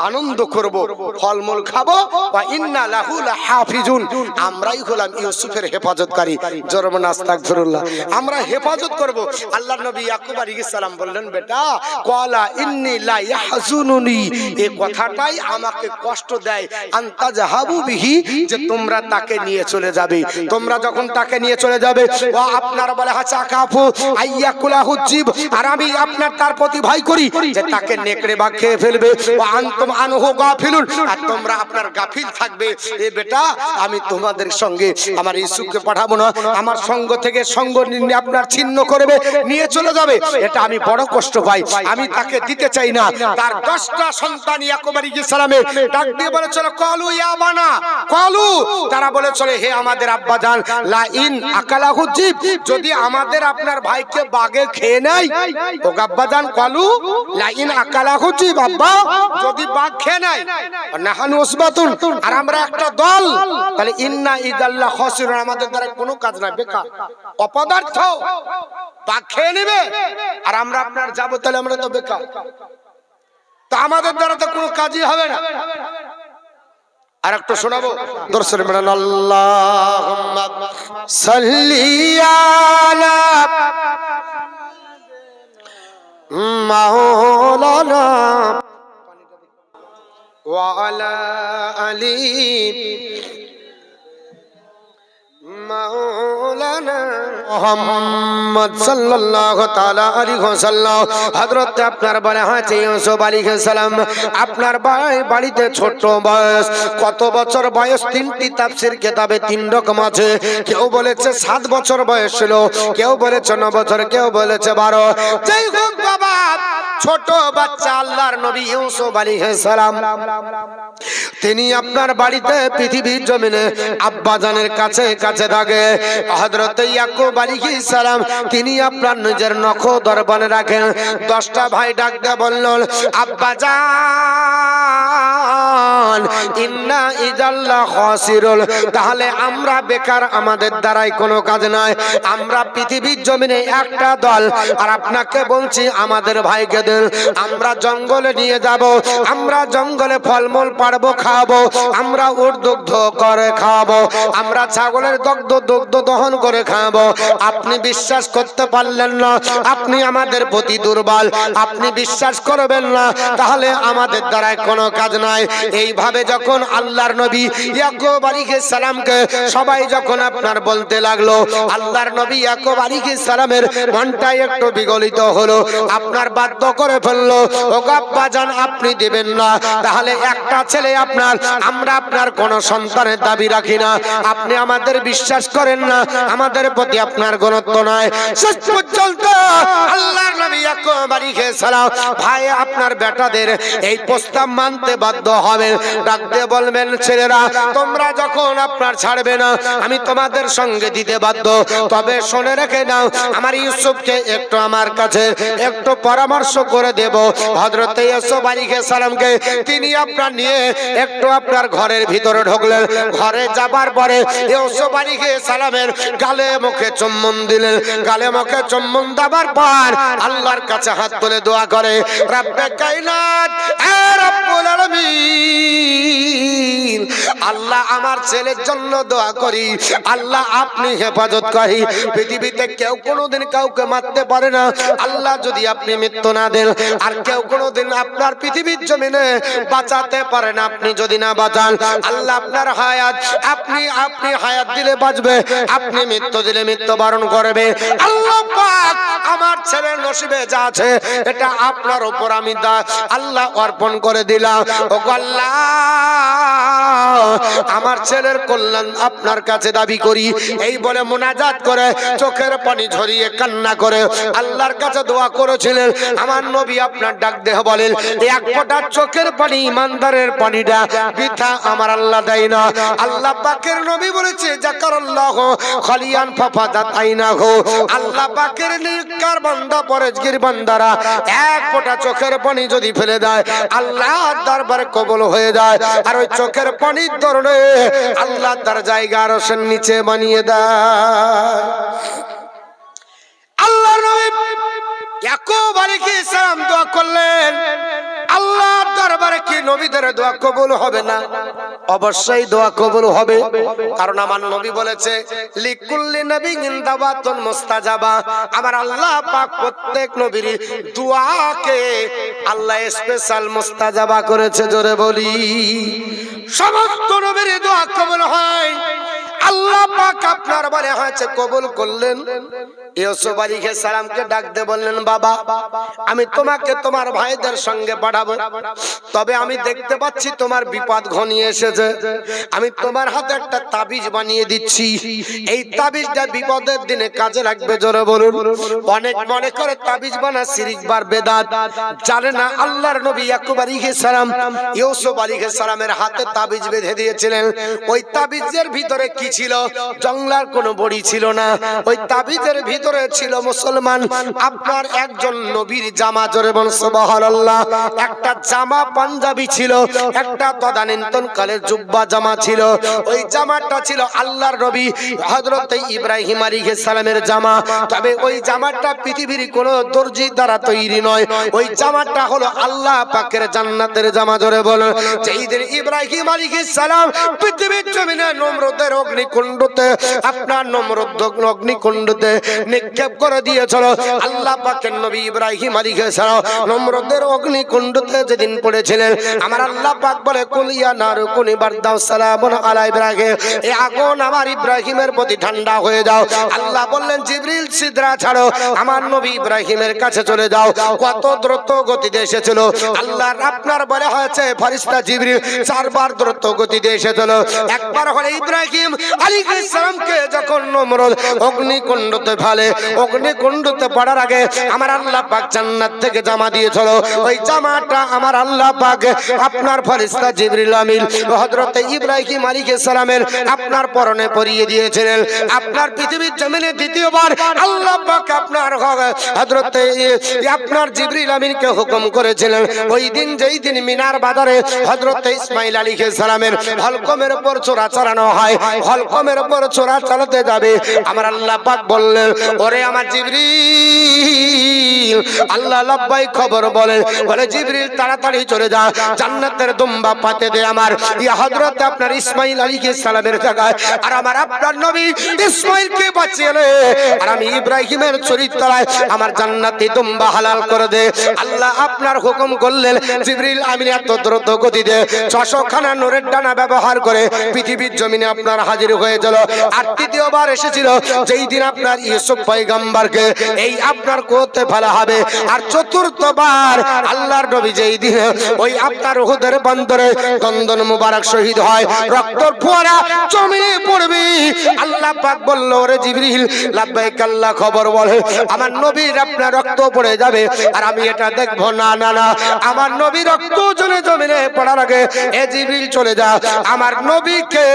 আনন্দ করব, ফলমূল খাবো, ওয়া ইন্না লাহু লাহাফিজুন, আমরাই হলাম ইউসুফের হেফাজতকারী। জোরমান আস্তাগফিরুল্লাহ, আমরা হেফাজত করব। আল্লাহর নবী ইয়াকুব আলাইহিস সালাম বললেন, বেটা, ক্বালা ইন্নী লা ইয়াহজুনুনি, এই কথাটাই আমাকে কষ্ট দেয়, আনতা যাহাবু বিহি, যে তোমরা তাকে নিয়ে চলে যাবে। তোমরা যখন তাকে নিয়ে চলে যাবে, ও আপনার বলে হাসা কাফু আইয়াকুলাহু জীব, আর আমি আপনার তার প্রতি ভয় করি যে তাকে নেকড়ে বা খেয়ে ফেলবে। ওয়া আনতুম আনহু গাফিলুন, আর তোমরা আপনার গাফিল থাকবে। এ বেটা, আমি তোমাদের সঙ্গে আমার ইউসুফকে পাঠাবো না, আমার সঙ্গ থেকে সঙ্গ নিয়ে আপনার ছিন্ন করবে, নিয়ে চলে যাবে। এটা আমি বড় কষ্ট পাই, আমি তাকে দিতে চাই না। তার 10টা সন্তান ইয়াকুব আলাইহিস সালামের ডাক দিয়ে বলেছিল, ক্বালু ইয়া বানা, ক্বালু, তারা বলেছিল, হে আমাদের আব্বাজান, লা ইন আকালাহু জীব, যদি আমাদের আপনার ভাইকে বাগে খেয়ে নেয়। ও আব্বাজান, ক্বালু লা ইন আকালাহু জীব, আব্বা, যদি বাগ খেয়ে নেয়, নাহানু উসবাতুন, আর আমরা একটা দল, তাহলে ইন্না ইদাল্লাহ খাসিরুন, আমাদের দ্বারা কোনো কাজ নাই, বেকার, অপদার্থ, বাগ খেয়ে নেবে আর আমরা আপনার যাবো, তাহলে আমরা তো বেকার, তা আমাদের দ্বারা তো কোনো কাজই হবে না। আর একটু শোনাবো, দর্শন মেরান, আল্লাহুম্মা সাল্লি আলা মাওলানা ওয়া আলা আলি মাওলানা মুহাম্মদ সাল্লাল্লাহু তাআলা আলাইহি ওয়াসাল্লাম। হযরত আপনার বলে হয়েছে ইউসুফ আলাইহিস সালাম, আপনার বাড়িতে ছোট বয়স, কত বছর বয়স? 3টি তাফসীর কিতাবে 3 রকম আছে। কেউ বলেছে 7 বছর বয়স ছিল, কেউ বলেছে 9 বছর, কেউ বলেছে 12। যেই হোক বাবা, ছোট বাচ্চা আল্লাহর নবী ইউসুফ আলাইহিস সালাম, তিনি আপনার বাড়িতে পৃথিবীর জমিনে আব্বাজানের কাছে কাছে থাকে। হযরত ইয়াকুব আলাইহিস সালাম, তিনি আপনার নিজের নখ দরবানে রাখেন। 10টা ভাই ডাক দিয়ে বললেন, আব্বাজান, ইন্না ইদাল্লা খাসিরুল, তাহলে আমরা বেকার, আমাদের দ্বারাই কোনো কাজ নাই, আমরা পৃথিবীর জমিনে একটা দল, আর আপনাকে বলছি আমাদের ভাইকে দেন, আমরা জঙ্গলে নিয়ে যাব, আমরা জঙ্গলে ফলমূল পাড়বো, খাবো, আমরা উট দুগ্ধ করে খাবো, আমরা ছাগলের দুগ্ধ দহন করে খাবো। আপনি বিশ্বাস করতে পারলেন না, আপনি আমাদের প্রতি দুর্বল, আপনি বিশ্বাস করবেন না, তাহলে আমাদের দ্বারাই কোনো কাজ নাই। এইভাবে যখন আল্লাহর নবী ইয়াকুব আলাইহিস সালামকে সবাই যখন আপনার বলতে লাগলো, আল্লাহর নবী ইয়াকুব আলাইহিস সালামের মনটা একটু বিগলিত হলো। আপনার বাধ্য করে ফেললো। ও আব্বাজান আপনি দিবেন না, তাহলে একটা ছেলে আপনার, আমরা আপনার কোনো সন্তানের দাবি রাখি না, আপনি আমাদের বিশ্বাস করেন না, আমাদের প্রতি আপনার গুরুত্ব নাই। শেষ পর্যন্ত আল্লাহর নবী ইয়াকুব আলাইহিস সালাম ভাই আপনার বেটাদের এই প্রস্তাব মানতে বাধ্য হবেন। ডাক দিয়ে বলবেন, ছেলেরা তোমরা যখন আপনার ছাড়বে না, আমি তোমাদের সঙ্গে দিতে বাধ্য। তবে শুনে রেখে নাও, আমার ইউসুফকে একটু আমার কাছে একটু পরামর্শ করে দেব। হযরত ইউসুফ আলাইহিস সালামকে তিনি আপনার নিয়ে একটু আপনার ঘরের ভিতরে ঢুকলেন। ঘরে যাবার পরে ইউসুফ আলাইহিস সালামের গালে মুখে চুম্বন দিলেন। গালে মুখে চুম্বন দেবার পর আল্লাহর কাছে হাত তুলে দোয়া করে, রব্বে কায়নাত এ রব্বুল আলামিন, আল্লাহ আমার ছেলের জন্য দোয়া করি, আল্লাহ আপনি হেফাজত করি। পৃথিবীতে কেউ কোনোদিন কাউকে মারতে পারে না, আল্লাহ যদি আপনি মৃত্যু না দেন, আর কেউ কোনোদিন আপনার পৃথিবীর জমিনে বাঁচাতে পারে না আপনি যদি না বাঁচান। আল্লাহ আপনার হায়াত, আপনি হায়াত দিলে বাঁচবে, আপনি মৃত্যু দিলে মৃত্যুবরণ করবে। আল্লাহ পাক আমার ছেলের নসিবে যা আছে এটা আপনার উপর আমি আল্লাহ অর্পণ করে দিলাম। ও আল্লাহ আমার ছেলের কল্যাণ আপনার কাছে দাবি করি। এই বলে মুনাজাত করে চোখের পানি ঝরিয়ে কান্না করে আল্লাহর কাছে দোয়া করেছিলেন। আমার নবী আপনার ডাক দেহ বলেন, এক ফোঁটা চোখের পানি ইমানদারের পানিটা বৃথা আমার আল্লাহ দেয় না। আল্লাহ পাকের নবী বলেছে, যাকারাল্লাহ খালিয়ান ফাফাদাত আইনাহু, আল্লাহ পাকের নেককার বান্দা পরেজগার বান্দারা এক ফোঁটা চোখের পানি যদি ফেলে দেয়, আল্লাহর দরবারে কবুল হয়ে যায়। আর ওই চোখের পানির ধরনে আল্লাহ তার জায়গা আরশের নিচে বানিয়ে দেয়। আল্লাহর নবী ইয়াকুব আলাইহিস সালাম দোয়া করলেন, আল্লাহর দরবারে কি নবীদের দোয়া কবুল হবে না? অবশ্যই দোয়া কবুল হবে, কারণ আমার নবী বলেছে, লিকুল্লি নবিয়্যিন দাওয়াতুন মুস্তাজাবা। আমার আল্লাহ পাক প্রত্যেক নবীর দোয়াকে আল্লাহ স্পেশাল মুস্তাজাবা করেছে। জোরে বলি, সমস্ত নবীর দোয়া কবুল হয়। আল্লাহ পাক আপনার বলে হয়েছে কবুল করলেন। ইউসুফ আলাইহিস সালামকে ডাক দিয়ে বললেন, বাবা আমি তোমাকে তোমার ভাইদের সঙ্গে পাঠাবো, তবে আমি দেখতে পাচ্ছি তোমার বিপদ ঘনিয়ে এসেছে, আমি তোমার হাতে একটা তাবিজ বানিয়ে দিচ্ছি, এই তাবিজটা বিপদের দিনে কাজে লাগবে। জোরে বলুন। অনেক মনে করে তাবিজ বানা শিরক বার বেদাত, জানে না আল্লাহর নবী ইয়াকুব আলাইহিস সালাম ইউসুফ আলাইহিস সালামের হাতে তাবিজ বেঁধে দিয়েছিলেন। ওই তাবিজের ভিতরে কি ছিল? জংলার কোনো বড়ি ছিল না, ওই তাবিজের ভিতরে ছিল মুসলমান আপনার একজন নবীর জামা। জোরে বল সুবহানাল্লাহ। একটা জামা পাঞ্জাবি ছিল, একটা তদানীন্তন কালের জুব্বা জামা ছিল। ওই জামাটা ছিল আল্লাহর নবী হযরত ইব্রাহিম আলাইহিস সালামের জামা। তবে ওই জামাটা পৃথিবীর কোনো দর্জি দ্বারা তৈরি নয়, ওই জামাটা হলো আল্লাহ পাকের জান্নাতের জামা। জোরে বলুন। যেদিন ইব্রাহিম আলাইহিস সালাম পৃথিবীর জমিনে নমরুদের অগ্নিকুণ্ডতে আপনার নমরুদ অগ্নিকুণ্ডতে নিক্ষেপ করে দিয়েছিল, আল্লাহ পাকের নবী ইব্রাহিম আলাইহিস সালাম নমরুদের অগ্নিকুণ্ডতে যেদিন পড়েছিলেন, আমার আল্লাহ পাক বলে, কুল ইয়া নারু কুনি বারদাও সালামুন আলা ইব্রাহিম, এই আগুন আমার ইব্রাহিমের প্রতি ঠান্ডা হয়ে যাও। আল্লাহ বললেন, জিবরিল সিদরা ছাড়ো, আমার নবী ইব্রাহিমের কাছে চলে যাও। কত দ্রুত গতিতে এসেছিল। আল্লাহর আপনার বলে হয়েছে ফেরেশতা জিবরিল চারবার দ্রুত গতিতে এসেছিল। একবার হলে ইব্রাহিম আলাইহিস সালামকে যখন নমরুদ অগ্নিকুণ্ডতে ফেলে, অগ্নিকুণ্ডতে পড়ার আগে আমার আল্লাহ পাক জান্নাত থেকে জামা দিয়েছিল। ওই জামাটা আমার আল্লাহ পাক আপনার ফেরেশতা জিবরিল আমিন হযরত ইব্রাহিম আলাইহিস সালামের আপনার পরনে পরিয়ে দিয়েছিলেন। আপনার পৃথিবীর জমিনে দ্বিতীয়বার আল্লাহ পাক আপনার হযরত আপনার জিবরিল আমিনকে হুকুম করেছিলেন, ওই দিন যেই দিন মিনার বাজারে হযরত ইসমাঈল আলাইহিস সালামের হলকমের উপর ছোরা চালানো হয়, হলকমের উপর ছোরা চালাতে যাবে, আমার আল্লাহ পাক বললেন, ওরে আমার জিবরিল, আল্লাহ লাব্বাইক খবর বলেন, বলে জিবরিল তাড়াতাড়ি চলে যা, জান্নাতের দুম্বা পাতে দে আমার ইয়া হযরত আপনার ইসমাঈল আলাইহিস সালামের জায়গায়, আর আমার আপনার নবী ইসমাঈলকে বাঁচিয়ে নে, আর আমি ইব্রাহিমের চরিত্রায় আমার জান্নাতি দুম্বা হালাল করে দে। আল্লাহ আপনার হুকুম করলেন, জিবরিল আমিন এত দ্রুত গতিতে 600 খানা নূরের ডানা ব্যবহার করে পৃথিবীর জমিনে আপনার হাজির হাজির হয়েছিল। আর তৃতীয়বার এসেছিল যেই দিন আপনার ইউসুফ পয়গম্বরকে এই আপনার কুয়োতে ফেলা হবে। আর চতুর্থবার আল্লাহর নবী যেই দিন ওই আপনার উহুদের বন্দরে দন্দন মুবারক শহীদ হয়, রক্তর ফোয়ারা জমিনে পড়বে, আল্লাহ পাক বলল ওরে জিবরিল লাব্বাইক আল্লাহ খবর বলে আমার নবীর আপনার রক্ত পড়ে যাবে আর আমি এটা দেখবো না। না না, আমার নবী রক্ত জমিনে পড়ার আগে এ জিবরিল চলে যা, আমার নবীকে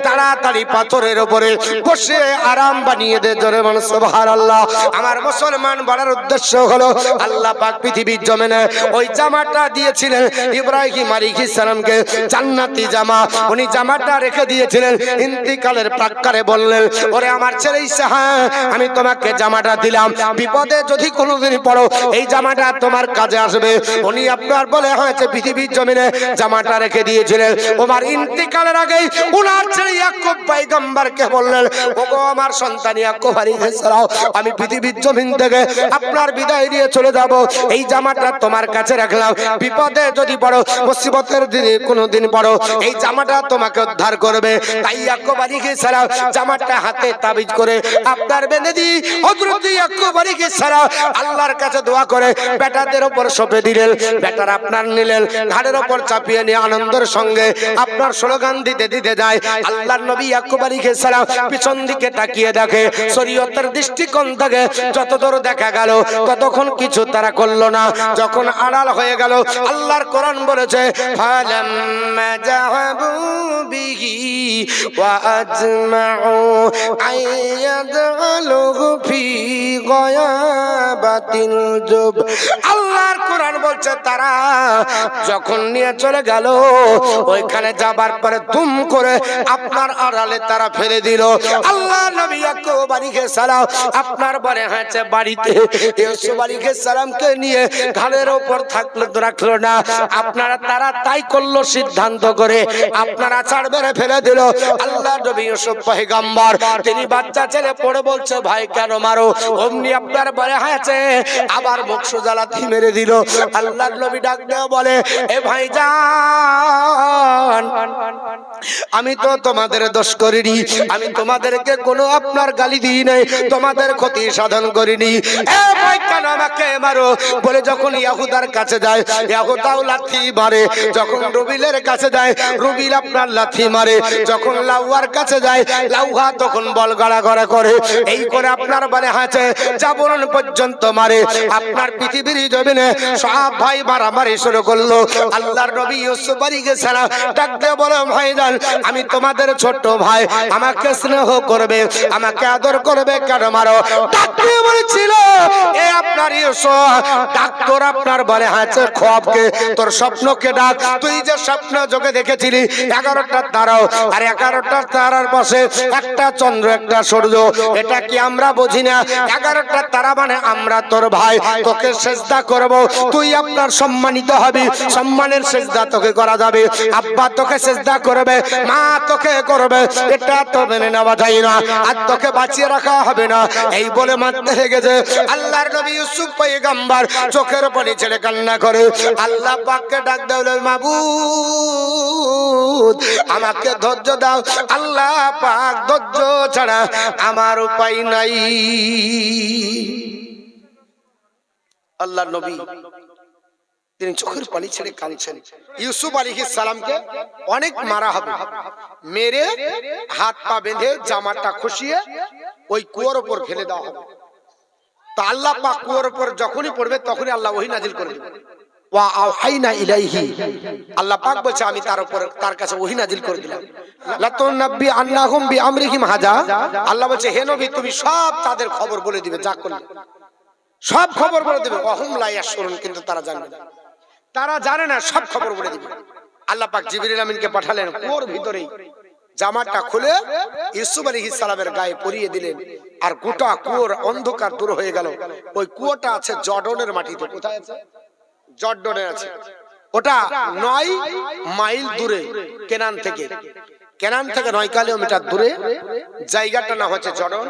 তাড়াতাড়ি পাথরের উপরে বসে আরাম বানিয়ে দে। জোরে বল সুবহানাল্লাহ। আমার মুসলমান বলার উদ্দেশ্য হলো আল্লাহ পাক পৃথিবীর জমিনে ওই জামাটা দিয়েছিলেন ইব্রাহিম আলাইহিস সালামকে, জান্নাতি জামা, উনি জামাটা রেখে দিয়েছিলেন। ইন্তিকালের প্রাক্কালে বললেন ওরে আমার ছেলে হ্যাঁ আমি তোমাকে জামাটা দিলাম, বিপদে যদি কোনোদিন পড়ো এই জামাটা তোমার কাজে আসবে। উনি আপনার বলে হয়েছে পৃথিবীর জমিনে জামাটা রেখে দিয়েছিলেন। ওমর ইন্তিকালের আগেই ওনার ছেলে ইয়াকুব পয়গম্বরকে বললেন ওগো আমার সন্তান ইয়াকুব আলাইহিস সালাম, আমি পৃথিবীর জমিন থেকে আপনার বিদায় দিয়ে চলে যাব, এই জামাটা তোমার কাছে রাখলাম, বিপদে যদি পড়ো মুসিবতের দিনে কোনোদিন পড়ো এই জামাটা তোমাকে উদ্ধার করবে। তাই ইয়াকুব আলাইহিস সালাম জামাটা হাতে তাবিজ করে আপনার বেঁধে দি হযরত ইয়াকুব আলাইহিস সালাম আল্লাহর কাছে দোয়া করে বেটাদের উপর সঁপে দিলেন। বেটার আপনার নিলেন ঘাড়ের উপর চাপিয়ে নিয়ে আনন্দের সঙ্গে আপনার স্লোগান দিতে দিতে যায়। আল্লাহর নবী ইয়াকুব আলাইহিস সালাম পিছন দিকে তাকিয়ে দেখে শরীয়তের দৃষ্টিকোণ থেকে যতদূর দেখা গেল ততক্ষণ কিছু তারা করলো না। যখন আড়াল হয়ে গেল আল্লাহর কোরআন বলেছে ফালাম্মা যাহাবু বিহি ওয়া আজমাউ আইয়াদলুহু ফি গায়াবাতিল জুব। আল্লাহর কোরআন বলছে তারা যখন নিয়ে চলে গেল ওইখানে যাবার পরে তুম করে আপনার আড়ালে তারা ফেলে দিল। আল্লাহ নবী ইয়াকুব আলাইহিস সালাম আপনার বলে হয়েছে বাড়িতে ইউসুফ আলাইহিস সালামকে নিয়ে ঘাড়ের উপর রাখলো না। আপনারা তারা তাই করলো সিদ্ধান্ত করে আপনারা ছাড় বেড়ে ফেলে দিল। আল্লাহ নবী ইউসুফ পয়গম্বর তিনি বাচ্চা ছেলে পড়ে বলছে ভাই কেন মারো, অমনি আপনার বলে হয়েছে আবার মুখ সোজালাতি মেরে দিল। আল্লাহ নবী ডাক দেওয়া বলে এ ভাইজান আমি তো তোমাদের দোষ করিনি, আমি তোমাদেরকে কোনো আপনার গালি দিই নাই, তোমাদের ক্ষতি সাধন করিনি, এ ভাই কেন আমাকে মারো বলে যখন ইয়াহুদার কাছে যায় ইয়াহুদাও লাথি মারে, যখন রুবিলের কাছে যায় রুবিল আপনার লাথি মারে, যখন লাউয়ার কাছে যায় লাউহা তখন বল গাড়াগড়া করে, এই করে আপনার বলে হাঁচে জাবরণ পর্যন্ত মারে। আপনার পৃথিবীর জমিনে সব ভাই মারামারি শুরু করলো। আল্লাহর নবী ইউসুফ আলাইহিস সালাম ডাক দিয়ে বলে ভাইজান আমি তোমাদের ছোট ভাই, আমাকে স্নেহ করবে আমাকে আদর করবে কেন মারো? ডাক দিয়ে বলেছিল এ আপনার ইউসুফ ডাক্তার আপনার বলে হাঁচে খবকে তোর স্বপ্নকে ডাক, তুই যে স্বপ্ন যোগে দেখেছিলি 11টা তারাও আর 11টা তারার পাশে একটা চন্দ্র একটা সূর্য, এটা কি আমরা বুঝি না? 11টা তারা মানে আমরা তোর ভাই, তোকে সেজদা করব, তুই আপনার সম্মানিত হবি, সম্মানের সেজদা তোকে করা যাবে, আব্বা তোকে সেজদা করবে, মা তোকে করবে, এটা তো মেনে নেওয়া যায় না, আর তোকে বাঁচিয়ে রাখা হবে না। এই বলে মারতে লেগেছে। আল্লাহর নবী ইউসুফ পয়গম্বর চোখের পানি ছেড়ে কান্না করে আল্লাহ পাককে ডাক দেওয়া মাবুদ আমাকে ধৈর্য দাও, আল্লাহ পাক ধৈর্য ছাড়া আমার উপায় নাই। আল্লাহর নবী তিনি চোখের পানি ছেড়ে কাঁদছেন। ইউসুফ আলাইহিস সালামকে অনেক মারা হবে, মেরে হাত পা বেঁধে জামাটা খুশিয়ে ওই কুয়োর উপর ফেলে দেওয়া হবে। তো আল্লাহ পাক কুয়োর উপর যখনই পড়বে তখনই আল্লাহ ওহী নাজিল করে দেবেন। ওয়া আওহাইনা ইলাইহি আল্লাহ পাক বলছে আমি তার উপর তার কাছে ওহী নাজিল করে দিলাম। লাতুনাব্বি আন্নাহুম বিআমরিহিম হাজা, আল্লাহ বলছে হে নবী তুমি সব তাদের খবর বলে দিবে, যা করলে সব খবর বলে দিবে। ওয়াহুম লা ইয়াশউরুন, কিন্তু তারা জানে না, তারা জানে না, সব খবর বলে দিবে। আল্লাহ পাক জিবরিল আমিনকে পাঠালেন কুয়োর ভিতরেই জামাটা খুলে ইউসুফ আলাইহিস সালামের গায়ে পরিয়ে দিলেন, আর গোটা কুয়োর অন্ধকার দূর হয়ে গেল। ওই কুয়োটা আছে জর্ডনের মাটিতে। কোথায় আছে? জর্ডনে আছে। ওটা 9 মাইল দূরে কেনান থেকে 9 কিলোমিটার দূরে জায়গাটা না হচ্ছে জর্ডন।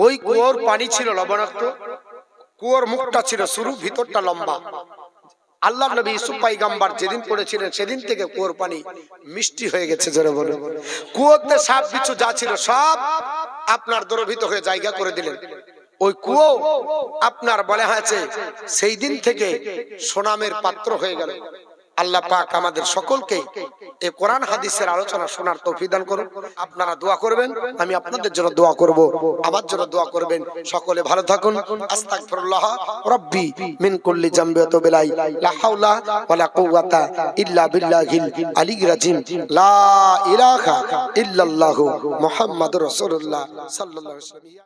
ওই কুয়োর পানি ছিল লবণাক্ত, কুয়োর মুখটা ছিল সরু, ভিতরটা লম্বা। আল্লাহ নবী ইউসুফ পয়গম্বর যেদিন পড়েছিলেন সেদিন থেকে কুয়োর পানি মিষ্টি হয়ে গেছে। জোরে বলুন। কুয়োতে সাপ বিচ্ছু যা ছিল সব আপনার দ্রবীভূত হয়ে জায়গা করে দিলেন। ওই কুয়ো আপনার বলা হয়েছে সেই দিন থেকে সোনামের পাত্র হয়ে গেল। আল্লাহ পাক আমাদের সকলকে এই কোরআন হাদিসের আলোচনা শোনার তৌফিক দান করুন। আপনারা দোয়া করবেন, আমি আপনাদের জন্য দোয়া করব, আমার জন্য দোয়া করবেন। সকলে ভালো থাকুন। আস্তাগফিরুল্লাহ রাব্বি মিন কুল্লি জামবি ওয়া তুবু ইলাইহি লা হাওলা ওয়া লা কুওয়াতা ইল্লা বিল্লাহিল আলিয়্যির আযীম। লা ইলাহা ইল্লাল্লাহু মুহাম্মাদুর রাসূলুল্লাহ সাল্লাল্লাহু আলাইহি ওয়াসাল্লাম।